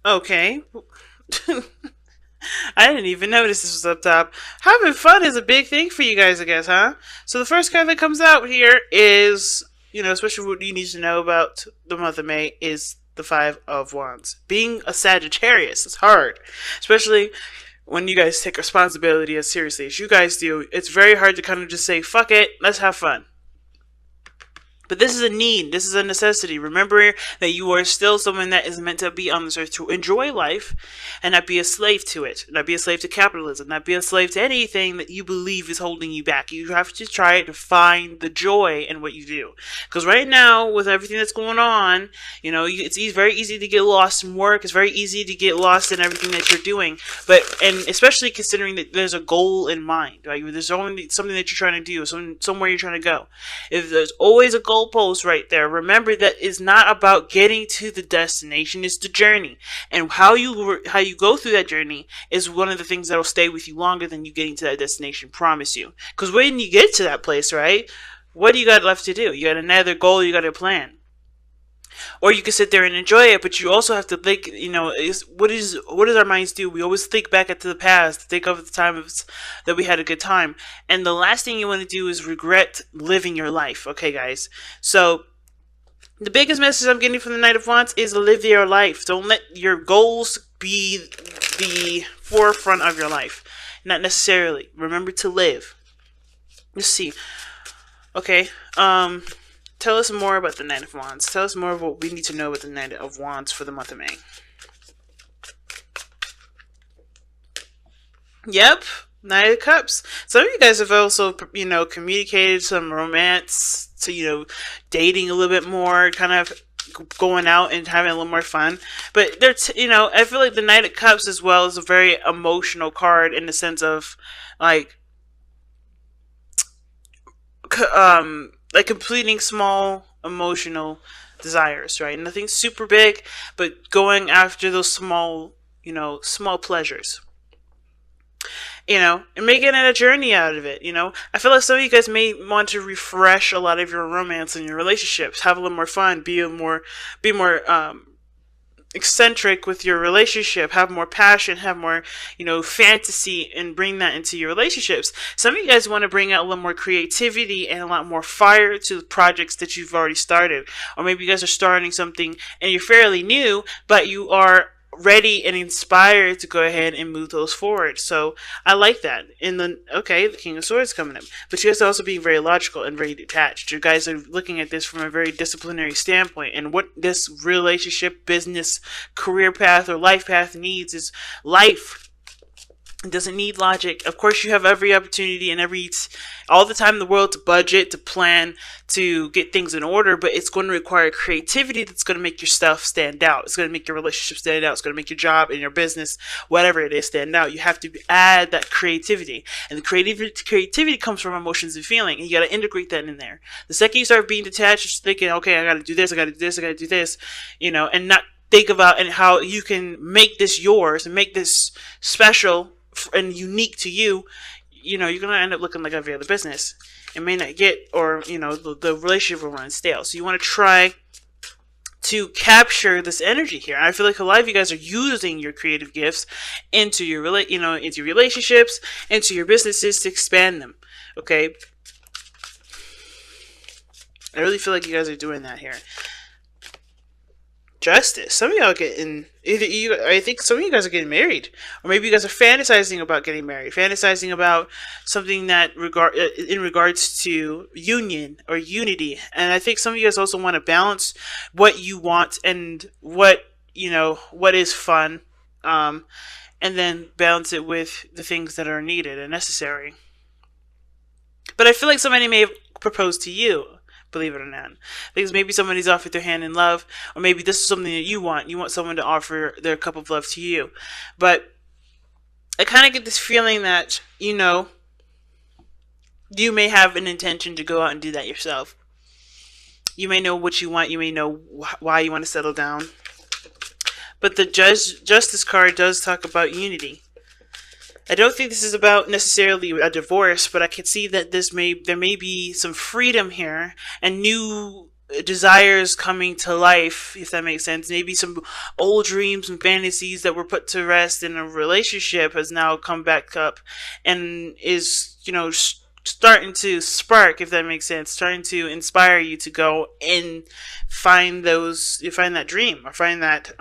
Okay. I didn't even notice this was up top. Having fun is a big thing for you guys, I guess, huh? So the first card that comes out here is, especially what you need to know about the month of May is the Five of Wands. Being a Sagittarius is hard, especially when you guys take responsibility as seriously as you guys do. It's very hard to kind of just say, fuck it, let's have fun. But this is a need. This is a necessity. Remember that you are still someone that is meant to be on this earth to enjoy life and not be a slave to it. Not be a slave to capitalism. Not be a slave to anything that you believe is holding you back. You have to try to find the joy in what you do. Because right now, with everything that's going on, it's very easy to get lost in work. It's very easy to get lost in everything that you're doing. And especially considering that there's a goal in mind. Right? There's only something that you're trying to do. Somewhere you're trying to go. If there's always a goalpost right there, remember that it's not about getting to the destination, it's the journey. And how you go through that journey is one of the things that'll stay with you longer than you getting to that destination, promise you. Because when you get to that place, right, what do you got left to do? You got another goal, you got a plan. Or you can sit there and enjoy it, but you also have to think, what does our minds do? We always think back into the past, think of the times that we had a good time. And the last thing you want to do is regret living your life. Okay, guys? So, the biggest message I'm getting from the Knight of Wands is live your life. Don't let your goals be the forefront of your life. Not necessarily. Remember to live. Let's see. Okay, tell us more about the Knight of Wands. Tell us more of what we need to know about the Knight of Wands for the month of May. Yep, Knight of Cups. Some of you guys have also, communicated some romance to, dating a little bit more, kind of going out and having a little more fun. But I feel like the Knight of Cups as well is a very emotional card in the sense of, like completing small emotional desires, right? Nothing super big, but going after those small pleasures. And making it a journey out of it. I feel like some of you guys may want to refresh a lot of your romance and your relationships, have a little more fun, be more eccentric with your relationship, have more passion, have more, fantasy, and bring that into your relationships. Some of you guys want to bring out a little more creativity and a lot more fire to the projects that you've already started. Or maybe you guys are starting something and you're fairly new, but you are ready and inspired to go ahead and move those forward. So I like that. The King of Swords coming up. But you guys are also being very logical and very detached. You guys are looking at this from a very disciplinary standpoint. And what this relationship, business, career path, or life path needs is life. It doesn't need logic. Of course, you have every opportunity and all the time in the world to budget, to plan, to get things in order, but it's going to require creativity that's going to make your stuff stand out. It's going to make your relationship stand out. It's going to make your job and your business, whatever it is, stand out. You have to add that creativity. And the creativity comes from emotions and feeling, and you got to integrate that in there. The second you start being detached, you're thinking, okay, I got to do this, I got to do this, I got to do this, and not think about and how you can make this yours and make this special and unique to you, you're going to end up looking like every other business. It may not the relationship will run stale. So you want to try to capture this energy here. And I feel like a lot of you guys are using your creative gifts into your into relationships, into your businesses to expand them. Okay? I really feel like you guys are doing that here. Justice. Some of y'all I think some of you guys are getting married, or maybe you guys are fantasizing about getting married, fantasizing about something that in regards to union or unity. And I think some of you guys also want to balance what you want and what is fun, and then balance it with the things that are needed and necessary. But I feel like somebody may have proposed to you. Believe it or not, because maybe somebody's offered their hand in love, or maybe this is something that you want someone to offer their cup of love to you. But I kind of get this feeling that you may have an intention to go out and do that yourself. You may know what you want, you may know why you want to settle down, but the Justice card does talk about unity. I don't think this is about necessarily a divorce, but I can see that there may be some freedom here and new desires coming to life, if that makes sense. Maybe some old dreams and fantasies that were put to rest in a relationship has now come back up and is, starting to spark, if that makes sense, starting to inspire you to go and find that dream, or find that,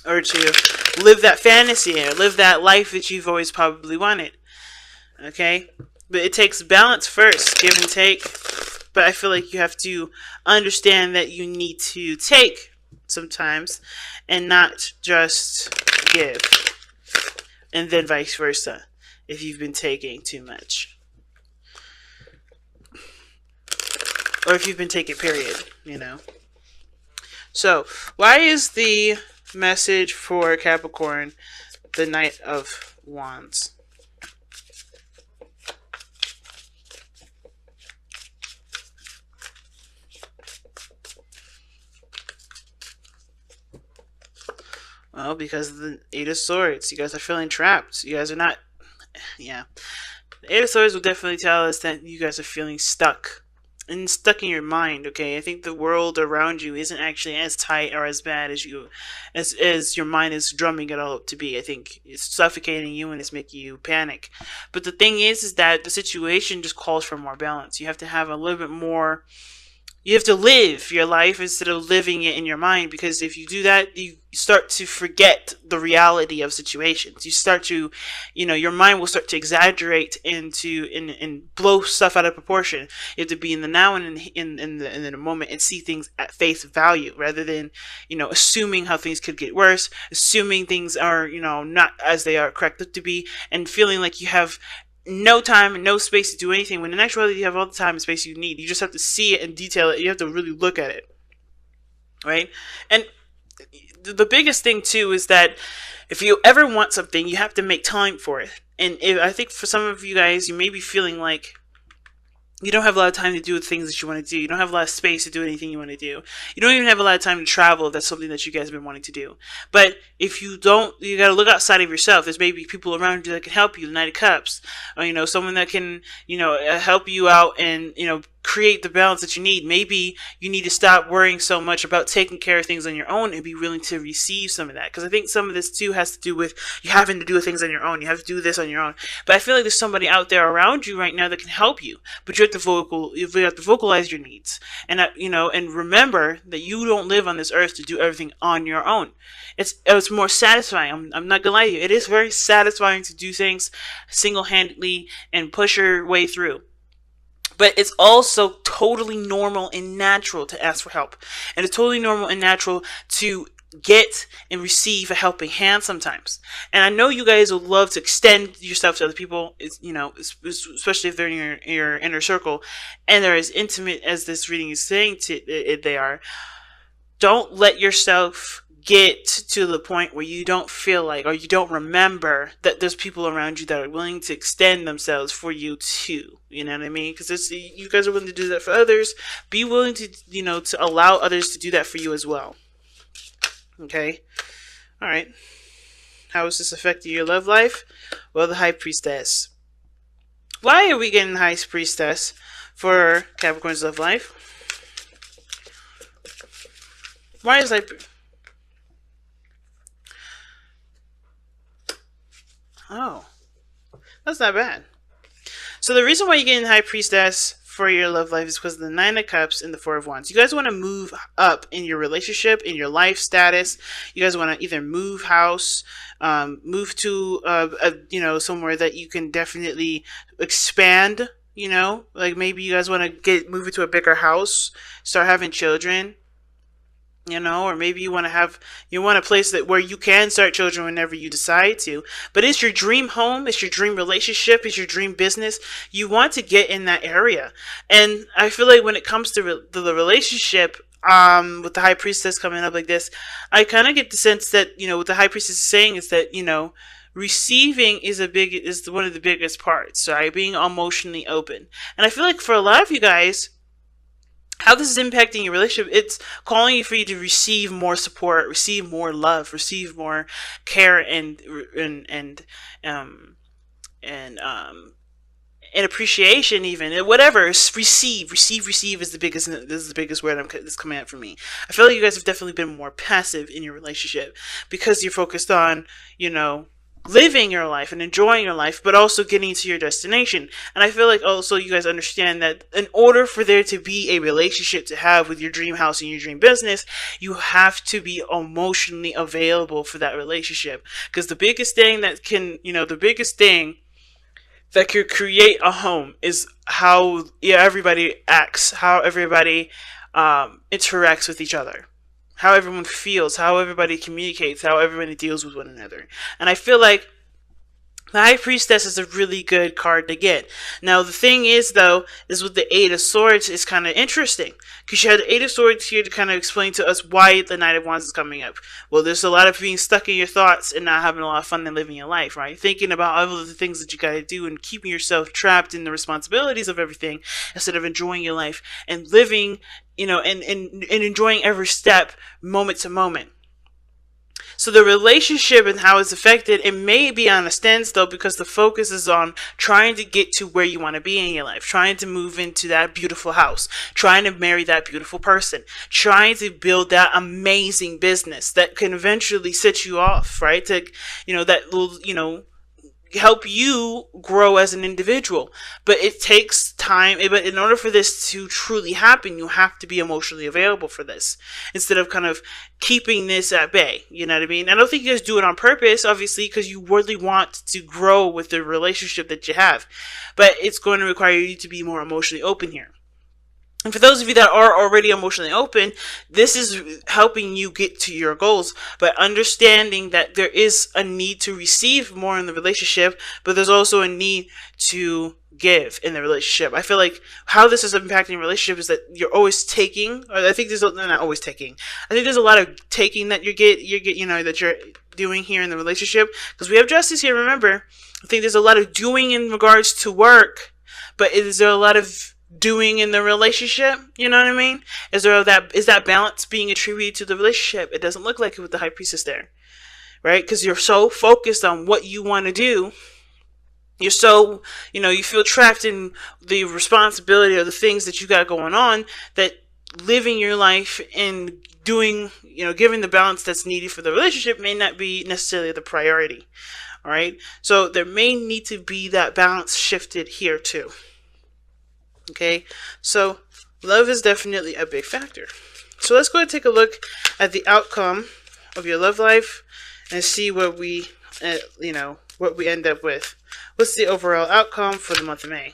or to live that fantasy, or live that life that you've always probably wanted. Okay? But it takes balance first, give and take. But I feel like you have to understand that you need to take sometimes and not just give. And then vice versa, if you've been taking too much. Or if you've been taking, period, So, why is the message for Capricorn the Knight of Wands? Well, because of the Eight of Swords. You guys are feeling trapped. You guys are not... Yeah. The Eight of Swords will definitely tell us that you guys are feeling stuck. And stuck in your mind, okay? I think the world around you isn't actually as tight or as bad as your mind is drumming it all up to be. I think it's suffocating you and it's making you panic. But the thing is that the situation just calls for more balance. You have to have a little bit more... You have to live your life instead of living it in your mind, because if you do that, you start to forget the reality of situations. You start to, your mind will start to exaggerate and blow stuff out of proportion. You have to be in the now and in the moment and see things at face value, rather than, assuming how things could get worse, assuming things are, not as they are corrected to be, and feeling like you have no time and no space to do anything, when in actuality you have all the time and space you need. You just have to see it and detail it. You have to really look at it, right? And the biggest thing too is that if you ever want something, you have to make time for it. And I think for some of you guys, you may be feeling like you don't have a lot of time to do the things that you want to do. You don't have a lot of space to do anything you want to do. You don't even have a lot of time to travel if that's something that you guys have been wanting to do. But if you don't, you got to look outside of yourself. There's maybe people around you that can help you, the Knight of Cups. Or, someone that can, help you out and, create the balance that you need. Maybe you need to stop worrying so much about taking care of things on your own and be willing to receive some of that. Because I think some of this too has to do with you having to do things on your own. You have to do this on your own. But I feel like there's somebody out there around you right now that can help you. But you have to vocalize your needs. And and remember that you don't live on this earth to do everything on your own. It's more satisfying. I'm not gonna lie to you. It is very satisfying to do things single-handedly and push your way through. But it's also totally normal and natural to ask for help. And it's totally normal and natural to get and receive a helping hand sometimes. And I know you guys would love to extend yourself to other people, especially if they're in your inner circle and they're as intimate as this reading is saying they are. Don't let yourself get to the point where you don't feel like, or you don't remember that there's people around you that are willing to extend themselves for you too. You know what I mean? Because you guys are willing to do that for others. Be willing to, to allow others to do that for you as well. Okay? Alright. How is this affecting your love life? Well, the High Priestess. Why are we getting the High Priestess for Capricorn's love life? Why is Oh, that's not bad. So the reason why you're getting High Priestess for your love life is because of the Nine of Cups and the Four of Wands. You guys want to move up in your relationship, in your life status. You guys want to either move house, move to somewhere that you can definitely expand. Like maybe you guys want to move into a bigger house, start having children. Or maybe you want a place where you can start children whenever you decide to. But it's your dream home, it's your dream relationship, it's your dream business. You want to get in that area. And I feel like when it comes to the relationship, with the High Priestess coming up like this, I kind of get the sense that, what the High Priestess is saying is that, receiving is one of the biggest parts, right? Being emotionally open. And I feel like for a lot of you guys, how this is impacting your relationship, it's calling for you to receive more support, receive more love, receive more care and and appreciation, even, and whatever. Receive is the biggest word that's coming out for me. I feel like you guys have definitely been more passive in your relationship because you're focused on, living your life and enjoying your life, but also getting to your destination. And I feel like also you guys understand that in order for there to be a relationship to have with your dream house and your dream business, you have to be emotionally available for that relationship. Because the biggest thing that could create a home is how everybody acts, how everybody interacts with each other, how everyone feels, how everybody communicates, how everybody deals with one another. And I feel like the High Priestess is a really good card to get. Now, the thing is, though, is with the Eight of Swords, is kind of interesting. Because you had the Eight of Swords here to kind of explain to us why the Knight of Wands is coming up. Well, there's a lot of being stuck in your thoughts and not having a lot of fun and living your life, right? Thinking about all of the things that you got to do and keeping yourself trapped in the responsibilities of everything instead of enjoying your life and living, and enjoying every step, moment to moment. So the relationship and how it's affected, it may be on a standstill because the focus is on trying to get to where you want to be in your life, trying to move into that beautiful house, trying to marry that beautiful person, trying to build that amazing business that can eventually set you off, right? That will, help you grow as an individual. But it takes time. But in order for this to truly happen, you have to be emotionally available for this instead of kind of keeping this at bay. You know what I mean? I don't think you guys do it on purpose, obviously, because you really want to grow with the relationship that you have. But it's going to require you to be more emotionally open here. And for those of you that are already emotionally open, this is helping you get to your goals by understanding that there is a need to receive more in the relationship, but there's also a need to give in the relationship. I feel like how this is impacting relationship is that you're always taking, or I think not always taking. I think there's a lot of taking that that you're doing here in the relationship, because we have justice here. Remember, I think there's a lot of doing in regards to work, but is there a lot of doing in the relationship? You know what I mean? Is that balance being attributed to the relationship? It doesn't look like it with the High Priestess there, right? Because you're so focused on what you want to do. You're so, you feel trapped in the responsibility of the things that you got going on, that living your life and doing, giving the balance that's needed for the relationship may not be necessarily the priority. All right. So there may need to be that balance shifted here too. Okay, so love is definitely a big factor. So let's go and take a look at the outcome of your love life and see what we, what we end up with. What's the overall outcome for the month of May?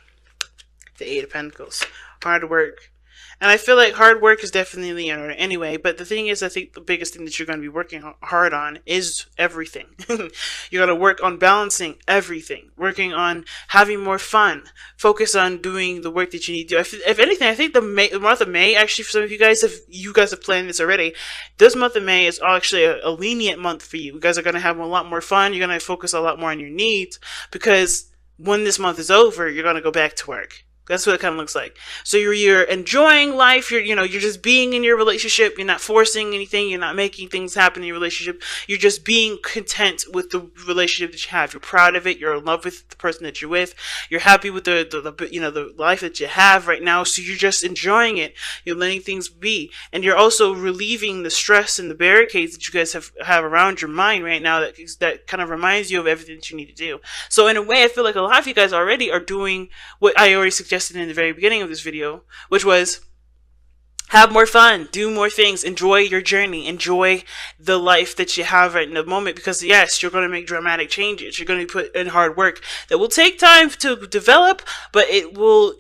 The Eight of Pentacles. Hard work. And I feel like hard work is definitely in order anyway. But the thing is, I think the biggest thing that you're going to be working hard on is everything. You're going to work on balancing everything. Working on having more fun. Focus on doing the work that you need to do. If anything, I think the month of May, actually for some of you guys, if you guys have planned this already, this month of May is actually a lenient month for you. You guys are going to have a lot more fun. You're going to focus a lot more on your needs. Because when this month is over, you're going to go back to work. That's what it kind of looks like. So you're enjoying life. You're just being in your relationship. You're not forcing anything. You're not making things happen in your relationship. You're just being content with the relationship that you have. You're proud of it. You're in love with the person that you're with. You're happy with the life that you have right now. So you're just enjoying it. You're letting things be, and you're also relieving the stress and the barricades that you guys have around your mind right now. That kind of reminds you of everything that you need to do. So in a way, I feel like a lot of you guys already are doing what I already suggested in the very beginning of this video, which was have more fun, do more things, enjoy your journey, enjoy the life that you have right in the moment, because yes, you're going to make dramatic changes. You're going to put in hard work that will take time to develop, but it will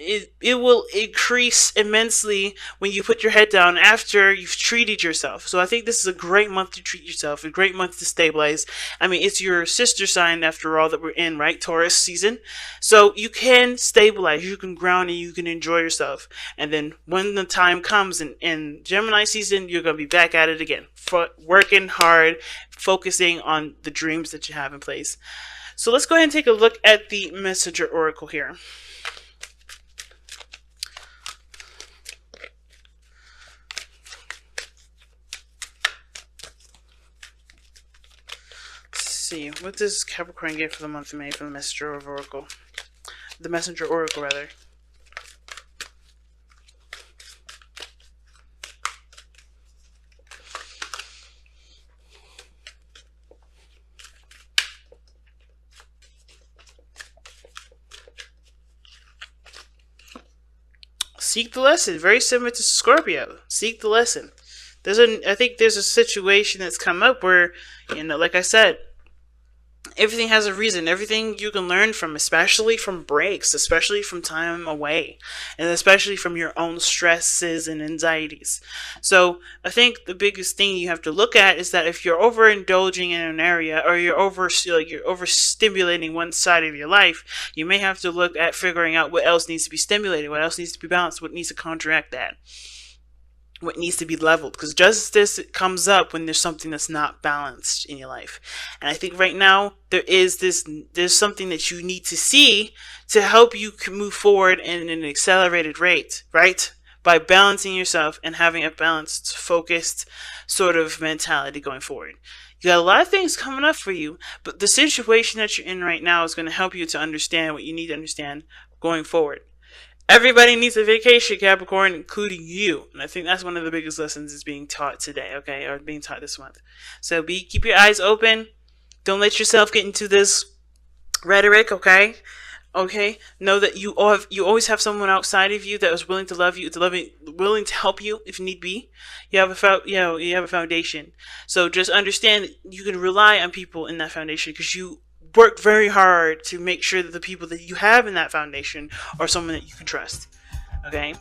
increase immensely when you put your head down after you've treated yourself. So I think this is a great month to treat yourself, a great month to stabilize. I mean, it's your sister sign after all that we're in, right? Taurus season. So you can stabilize, you can ground, and you can enjoy yourself. And then when the time comes in Gemini season, you're going to be back at it again, working hard, focusing on the dreams that you have in place. So let's go ahead and take a look at the Messenger Oracle here. Let's see, what does Capricorn get for the month of May from the Messenger of Oracle? the messenger oracle, rather. Seek the lesson. Very similar to Scorpio. Seek the lesson. I think there's a situation that's come up where, like I said, everything has a reason. Everything you can learn from, especially from breaks, especially from time away, and especially from your own stresses and anxieties. So I think the biggest thing you have to look at is that if you're overindulging in an area, or you're overstimulating one side of your life, you may have to look at figuring out what else needs to be stimulated, what else needs to be balanced, what needs to counteract that, what needs to be leveled, because justice comes up when there's something that's not balanced in your life. And I think right now there's something that you need to see to help you move forward in an accelerated rate, right? By balancing yourself and having a balanced, focused sort of mentality going forward. You got a lot of things coming up for you, but the situation that you're in right now is going to help you to understand what you need to understand going forward. Everybody needs a vacation, Capricorn, including you. And I think that's one of the biggest lessons is being taught today, okay? Or being taught this month. So keep your eyes open. Don't let yourself get into this rhetoric, okay? Okay? Know that you always have someone outside of you that is willing to love you, willing to help you if need be. You have a foundation. So just understand that you can rely on people in that foundation, because you work very hard to make sure that the people that you have in that foundation are someone that you can trust. Okay?